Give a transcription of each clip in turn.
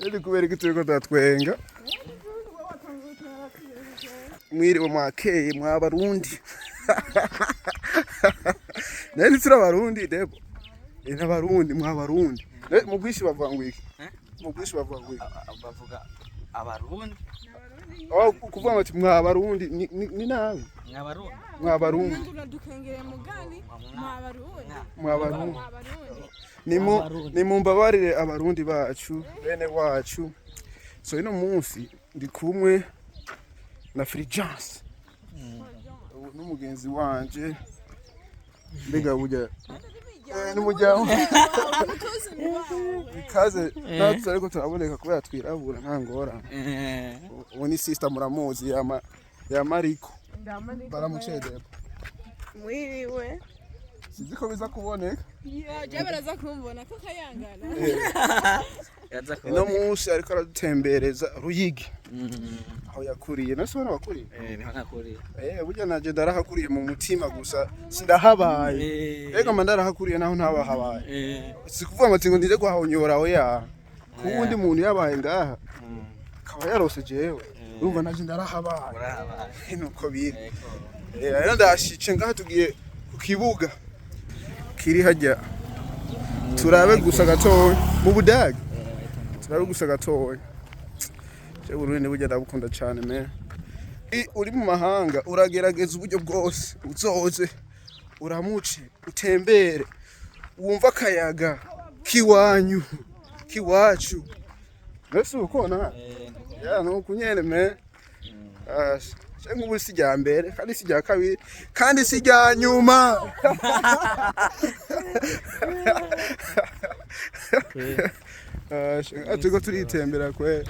Nari kubera ko turiko tatwenga. Mwiriwe mwakeye mwabarundi. Nari turi abarundi debo. Ina barundi mwabarundi. Mugwishi bavuga iki? Mugwishi bavuga iki? Bavuga abarundi. Oh kuvuga bati mwabarundi ni nawe. Mwabarundi. Dukengere mugali mwabarundi. Mwabarundi. Ni mumbabarire abarundi bacu bene wacu. So ino munsi ndi kumwe na Fulgence. N'umugenzi wanje mbega burya n'umujyaho bikaze natwe ariko turaboneka kubera twirabura nta ngora uwo ni sister muramuzi ya Mariko baramucedera mwiriwe siziko biza kuboneka je baraza kumbona ko kayangana ino munsi ariko aradutembereza Ruyingi aho yakuriye nasubona wakuriye niho nakuriye burya naje ndarahakuriye mu mutima gusa sindahabaye ega mandarahakuriye naho ntabahabaye sikuvuga ngo ndize guhahonyora aho ya kuwundi muntu yabaye ngaha kaba yarose jewe urumva naje ndarahabaye nuko biri rero ndashice ngaha tugiye ku kibuga kiri hajya turabe gusa gatoya mu Budage turabe gusa gatoya Burundi burya ndabukunda cyane me uri mu mahanga uragerageza uburyo bwose uzoze uramuce utembere wumva akayaga kiwanyu kiwacu mbese ukona ya no kunyene me nk'ubu si rya mbere kandi si rya kabiri kandi si rya nyuma turiko turitembera kwe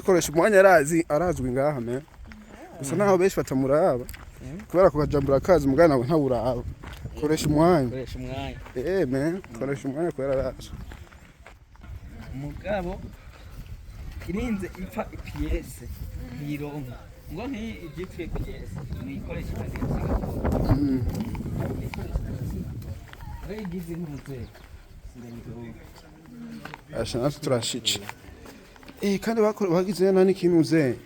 koresha umwanya arazwi ngaha me gusa naho benshi batamuraba kubera ko kajambura kazi mugana nawe ntaburaba koresha umwanya me koresha umwanya kubera araje umugabo irinze ipfa ipiyese ntironka ngo nk'igitwe kugeze nikoresha kazi Regize n'umutwe asha natwe turashice kandi bagize nani kinuze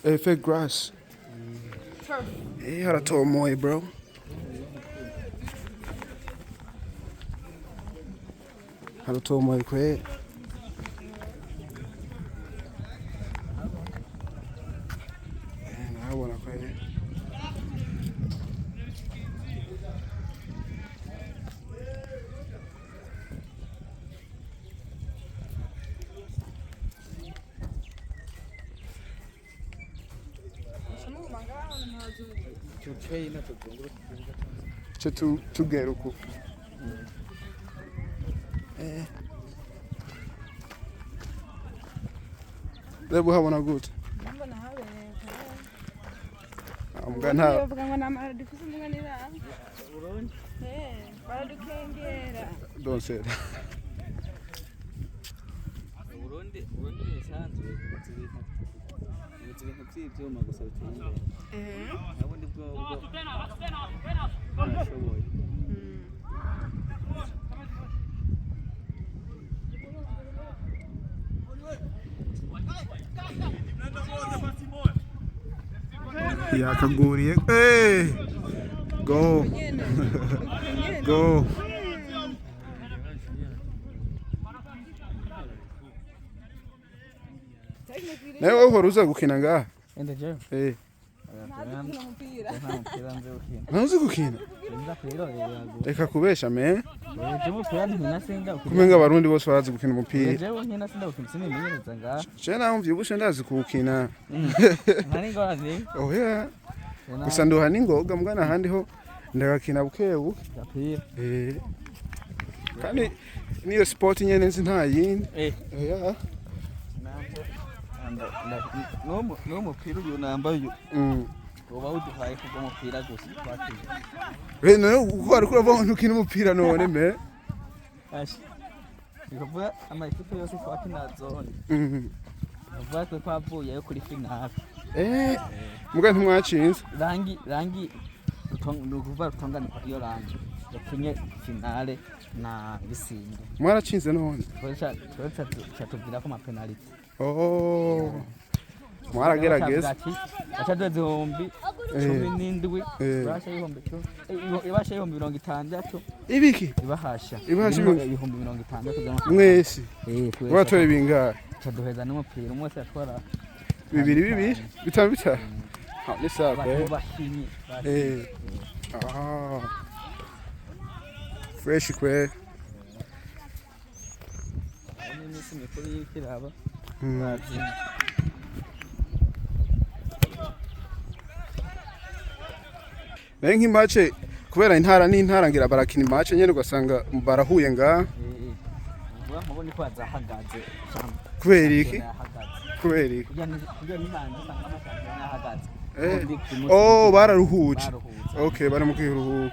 fake grass haratomoye bro haratomoye kwe nabona kwe tugera uku reba uhabona gute mbona habereye mbwa bavuga ngo namara dufise umuganira Burundi baradukengera donsera Burundi nisanzwe ibintu by'ivyuma gusa biteye nabundi bwo nashoboye yakaguriye go go nawe uhora uza gukina ngaha ntuzi gukina reka kubesha me kumenga abarundi bose barazi gukina umupira je naho mvyibushe ndazi kuwukina oya gusa ndoha n'ingoga mbwana ahandi ho ndagakina bukebuke kandi niyo sport nyene nzi nta yindi oya no mupira uyu nambaye uba uduhaye kuva umupira gusa twateye none uko ari kurava ukina umupira none me bikavuga amakipe yose twakina zone bavuga ko twavuye kuri finale muga ntimwacinze. Rangi nukuva rutongana iyo rangi yakinye finale na Bisinge. Mwaracinze none. Twatubwira ko amapenaliti. Mwaragerageza. Achadoze zihombi 17 ibasha ihombi 60. Ibiki? Ibahasha ibihumbi 60. Mwese. Watoye bingahe? Chaduheza n'umupira umwe atwara bibiri bitanu. Ni sawa. Bahinyi. Fresh kwe. Ni simikuru y'ikiraba. Nengi mache kubera intara n'intara ngira barakina imache nyene ugasanga barahuye nga. Mubone ko azahagaze cyane. Kubera iki? Kubera iki? Kujya n'ihanje usanga amasanze n'ahagaze. Bararuhuje. Okay, bari mu kiruhuko.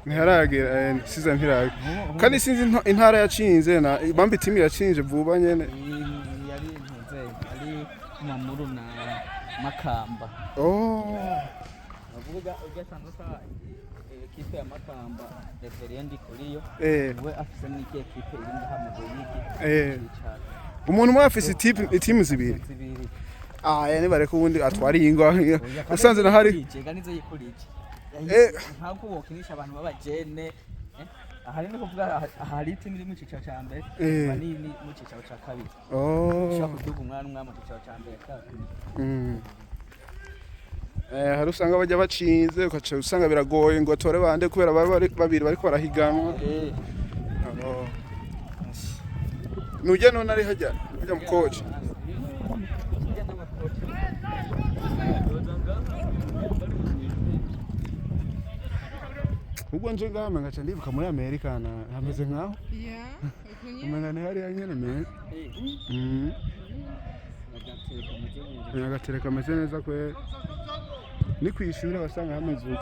Ntiharagera siza ntirage. Kandi sinzi intara yacinze na bambi timu yacinje vuba nyene. Yari ntuze ari muri na Makamba. Avuga ugasanga sa ekipe ya Makamba referendi kuriyo. We afise n'iki ekipe irindi hamwe y'iki. Umuntu umwe afise itimu zibiri. Yani bareko ubundi atwari ingo. Usanze na hari. Ganizo yikurije. Ntabwo wokinisha abantu babajene. Ahari no kuvuga ahari itimu iri mu cicaro ca mbere, manini mu cicaro ca kabiri. Ushaka kuduga umwana mu cicaro ca mbere kabiri. Hari usanga bajya bacinze ukaca usanga biragoye ngo tore bande kubera babiri bariko barahiganwa. Nujya none ari hajya mu coach. Ubwo nje ngame ngaca ndibuka muri Amerika na hameze nkaho. Umengane hari yanyene me. Agatereka ameze neza kwe. Ni kwishura basanga hameze uko.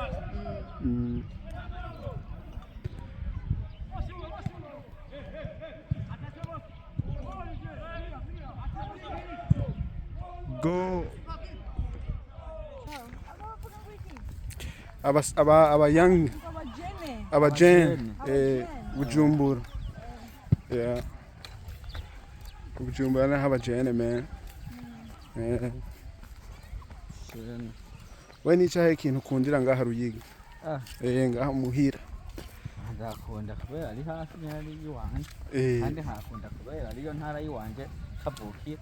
Go. Aba young abajene Bujumbura. Yeah. Bujumbura na abajene man. We ni cyahe kintu ukundira ngaha Ruyingi? Ngaha muhira. Ndakunda kubera ari hafi nyari yiwanje. Kandi hakunda kubera ariyo ntara yiwanje kavukiye.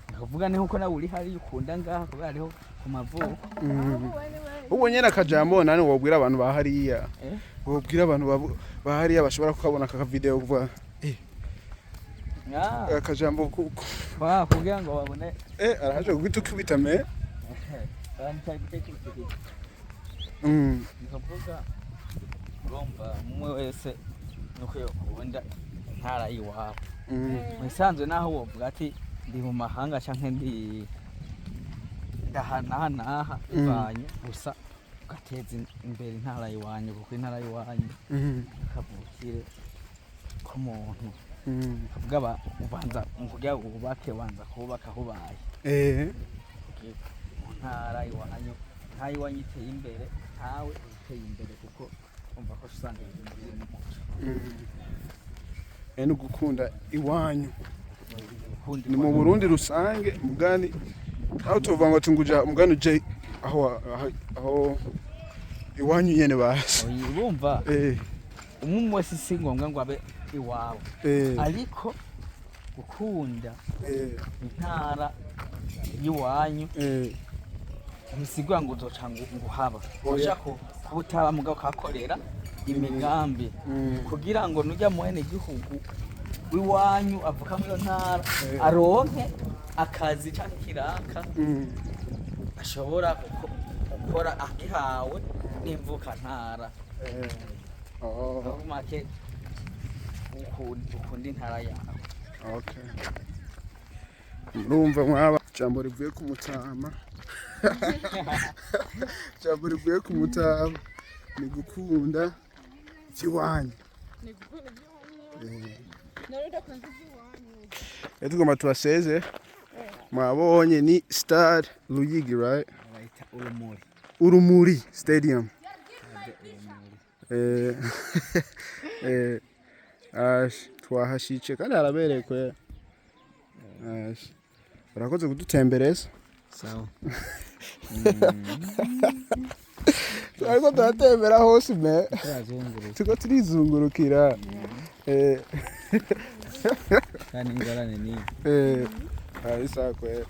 Ndavuga ne uko nawe uri hari ukunda ngaha kubera ariho ku mavuko. Ubu nyene akajambo nani wobwira abantu bahariya. Wobwira abantu bahariya bashobora kukabona aka video kuva akajambo kugira ngo babone araje kugitukubita me. Nikavuga urumva umwe wese nuko yokunda ntara yiwabo. Musanzwe naho wovuga ati ndi mu mahanga canke ndi ndahanaha ivanye gusa ugateza imbere intara yiwanye kuko intara yiwanye kavukire ko muntu kavuga ubanza kugira ubake wanza kubaka hubaye ntara yiwanye ntayiwanye iteye imbere ntawe uteye imbere kuko umva ko usanga ibintu biri mu muco gukunda iwanyu ni mu Burundi rusange mugani aho tuvuga ngo tunguja mugani je aho iwanyu nyene basi urumva umwe wese singombwa ngo abe iwawe ariko gukunda intara yiwanyu bisigwa ngo uzoca nguhaba ushaka kubutaba mugabo kakorera imigambi kugira ngo nujya muhene gihugu wiwanyu avuka muri ntara aronke akazi cyane kiraka ashobora gukora akihawe n'imvuka ntara make ukunda intara yawe. Okay. Murumva mwaba jambo rivuye ku mutama. Jambo rivuye ku mutama ni gukunda ikiwanyu. Ni gukunda ikiwanyu. Naruda kwanza ikiwanyu. tugomba tubaseze mwabonye ni Stade Ruyingi right bayita urumuri Urumori Stadium twahashice kandi harabereye kwe urakoze kudutembereza sawa ariko turatembera hose me turazunguruka tuko turizungurukira kandi ingorane ni isa kwe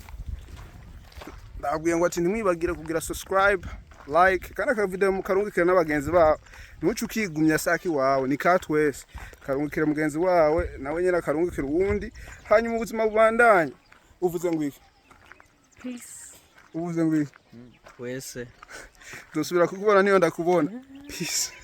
ndabwiye ngo ati ntimwibagire kugira subscribe like kandi aka video mukarungikira n'abagenzi bawe ntuce ukigumya saki wawe ni katwese karungikira mugenzi wawe nawe nyine akarungikira uwundi hanyuma ubuzima bubandanye uvuze ngo iki Peace. uvuze ngo iki wese dusubira kukubona niyo ndakubona peace